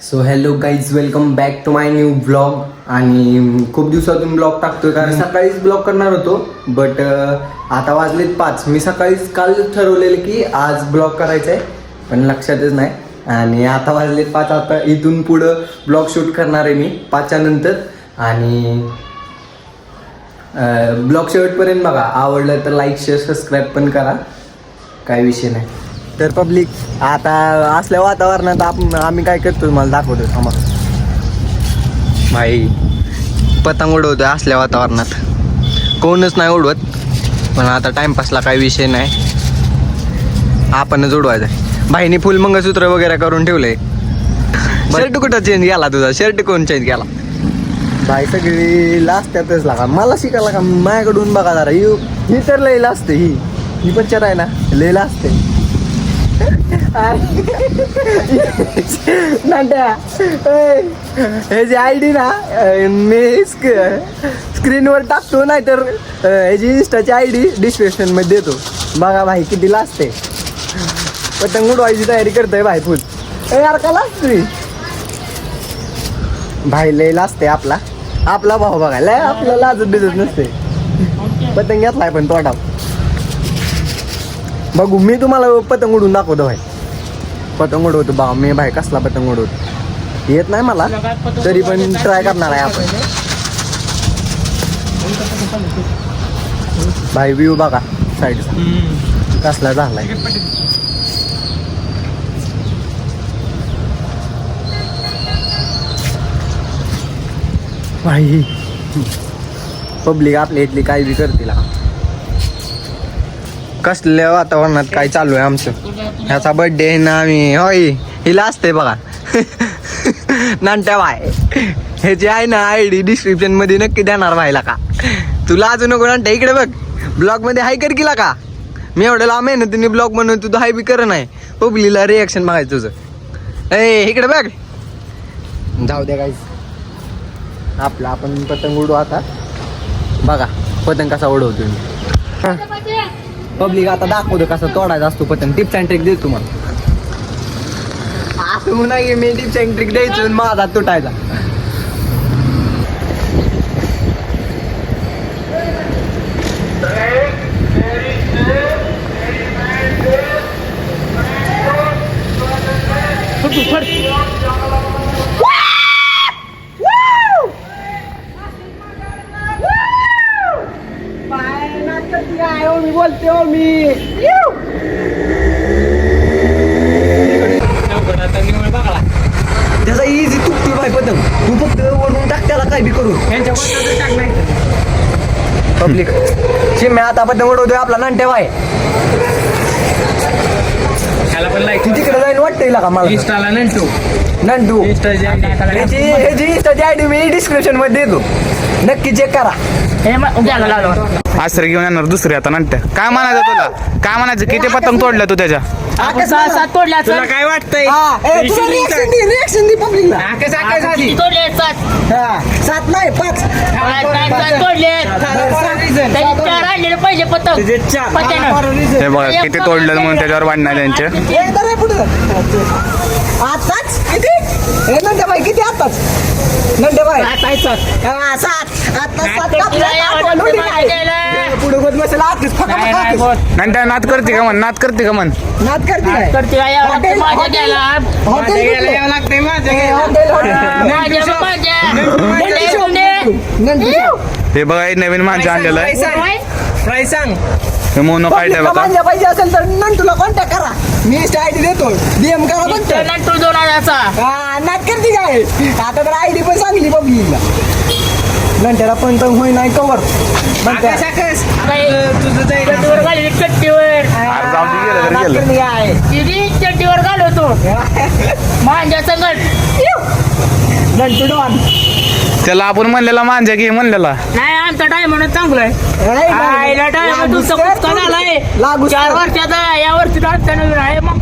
So hello guys, welcome back to my new blog. आणि खूप दिवसातून ब्लॉग टाकतोय कारण सकाळीच ब्लॉग करणार होतो, बट आता वाजलेत 5. मी सकाळीच काल ठरवलेलं की आज ब्लॉग करायचा आहे, पण लक्षातच नाही. आणि आता वाजलेत 5. आता इथून पुढं ब्लॉग शूट करणार आहे मी 5च्या नंतर. आणि ब्लॉग शेवटपर्यंत बघा. आवडलं तर लाईक शेअर सबस्क्राईब पण करा, काय विषय नाही. तर पब्लिक, आता असल्या वातावरणात आम्ही काय करतो तुम्हाला दाखवतो. थांबा भाई, पतंग उडवतोय असल्या वातावरणात. कोणच नाही उडवत, पण आता टाइमपासला काही विषय नाही, आपणच उडवायचं. भाईने फुल मंगळसूत्र वगैरे करून ठेवलंय. शर्ट कुठं चेंज केला तुझा? शर्ट कोण चेंज केला? भाई सगळी लाजत्यातच लागा. मला शिकायला का माझ्याकडून बघा जरा. ही तर लई लाजते. ही पिक्चर आहे ना, लई लाजते. ह्याची आयडी ना मी स्क्रीनवर टाकतो, नाही तर ह्याची इंस्टाची आयडी डिस्क्रिप्शन मध्ये देतो. बघा भाई किती लाजते. पतंग उडवायची तयारी करतोय भाई फुल. यार का लाजते भाई? लय लाजते आपला भाऊ. बघा लय आपला लाजत बिजत नसते. पतंग घेतलाय पण तोडा. बघू, मी तुम्हाला पतंग उडून दाखवतो भाई. पतंग उडवतो बा मी भाई. कसला पतंग उडवतो येत नाही मला, तरी पण ट्राय करणार आहे आपण. भाई व्ह्यू बघा साईडचा कसला झालाय. भाई पब्लिक आपल्या इथली काय बी करतील. कसल्या वातावरणात काय चालू आहे आमचं. ह्याचा बर्थडे आहे ना. आम्ही होय हिला असते बघा. नांट्या भाई, ह्याची आहे ना आयडी डिस्क्रिप्शन मध्ये नक्की देणार व्हायला का. तुला अजून नको नांट्या, इकडे बघ. ब्लॉग मध्ये हाय कर केला का. मी एवढं लांब मेहनतीने ब्लॉग म्हणून तू हाय बी कर नाही. पब्लिकला रिॲक्शन बघायचं तुझं. ए इकडे बघ. जाऊ द्या गाईस, आपला आपण पतंग उडू आता. बघा पतंग कसा उडवतो मी. पब्लिक आता दाखवतो कसा तोडायचा असतो पतंग. टिप्स अँड ट्रिक देतो तुम्हाला. असं नाही मी टिप्स अँड ट्रिक द्यायचं माझा तुटायचा. मी बोलते हो मी. त्याचा इझी तुटतो भाई पतंग. तू फक्त वरून टाक त्याला, काय बी करू. पब्लिक चिम्या आता पतंग उडवतोय आपला नांट्या भाई. तू तिकडे जाईन वाटतंय का मला. इंस्टाला नंटू ह्याची इंस्टाची आयडी मी डिस्क्रिप्शन मध्ये देतो, नक्की चेक करा. आश्रय घेऊन येणार दुसरी आता नंतर. काय म्हणायचं तुला? काय म्हणायचं? किती पतंग तोडल्या तू त्याच्या? तोडल्या. तुला काय वाटतंय? रिएक्शन दे पब्लिकला. तोडले 7 नाही 5 तोडले. पहिले पतंग हे बघा किती तोडलं म्हणून त्याच्यावर वाढणार त्यांचे. आताच किती नंदे भाई, किती आताच नंदे भाई? 7 पुढे होत बसेल आताच. नंतर नाद करते का म्हण? नाद करते का म्हण? नाद करते काय? हे बघा हे नवीन माणसं आणलेलं आहे. प्राईस सांग. हे मोनो फाईट आहे बघा. माझ्या पाहिजे असेल तर नंतूला कॉन्टॅक्ट करा. मी आयडी देतो, डीएम करा. नाद करते काय? आता तर आयडी पण सांगली पब्लिकला. नंतर पण तर होई नाही कवर चड्डीवर घालवतो माझ्या संगत. नंतू डॉन. त्याला आपण म्हणलेला मांजा घे म्हणलेला. नाही आमचा टाइम म्हणून चांगला आहे. 4 वर्षाचा, या वर्षी नवीन आहे. मग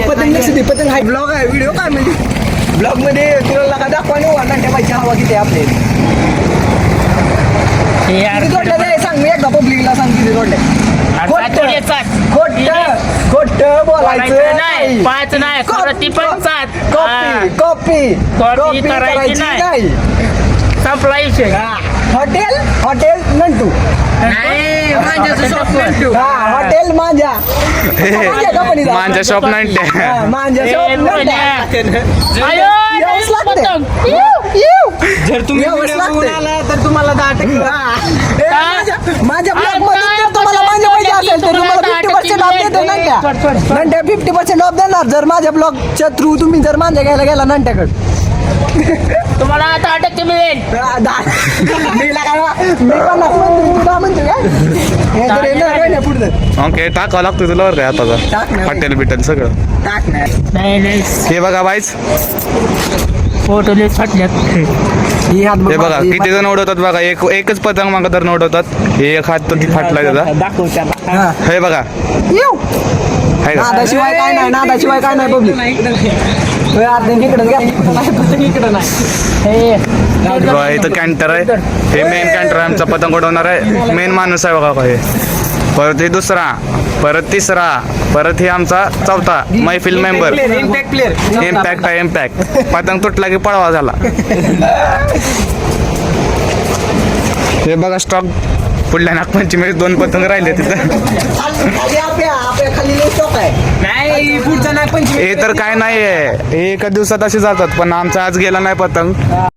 पतंग लक्ष दे. पतंग हाय ब्लॉग आहे, व्हिडिओ काय म्हणजे ब्लॉग मध्ये तुला दाखवा नाही. नाट्या पाहिजे हवा किती आपले. किती तोडले ते सांग मी एकदा पब्लिकला सांग किती तोडले खोट बोलायचं नाही. 5 नाही खरं ती पण 7. कॉपी करायची नाही. संपला विषय. हॉटेल नंटू. हॉटेल माझ्या माझ्या शॉप नांट्या. माझ्या शॉप जर तुम्ही तर तुम्हाला 10% माझ्या ब्लॉग मध्ये तुम्हाला माझे पैसे असेल तर तुम्हाला 50% ऑफ देतो नंट्या 50% ऑफ देणार जर माझ्या ब्लॉगच्या थ्रू तुम्ही जर माझ्या घ्यायला गेला नंट्याकडे. तुम्हाला 10% मिळेल. ओके टाकावं लागतं तुला बरं काय आता हॉटेल बिटेल सगळं. नाही हे बघा बाईच, फोटो फाटल्यात. हे बघा किती जण उडवतात बघा. एकच पतंग मागं धरून उडवतात. हे एक हात तो फाटला त्याचा. दाखव त्याला. हे बघा आहे का? नादाशिवाय काय नाही पब्लिक. बघा इथं कॅन्टर आहे. हे मेन कॅन्टर आहे आमचा. पतंग उडवणार आहे मेन माणूस आहे बघा हे. परत हे दुसरा, परत तिसरा, परत हे आमचा चौथा मैफिल मेंबर. इम्पॅक्ट आहे इम्पॅक्ट. पतंग तुटला की पळवा झाला. हे बघा स्टॉक पुढल्या नागपंचमी 2 पतंग राहिले तिथं. हे तर काय नाहीये, हे एका दिवसात असे जातात पण आमचा आज गेला नाही पतंग.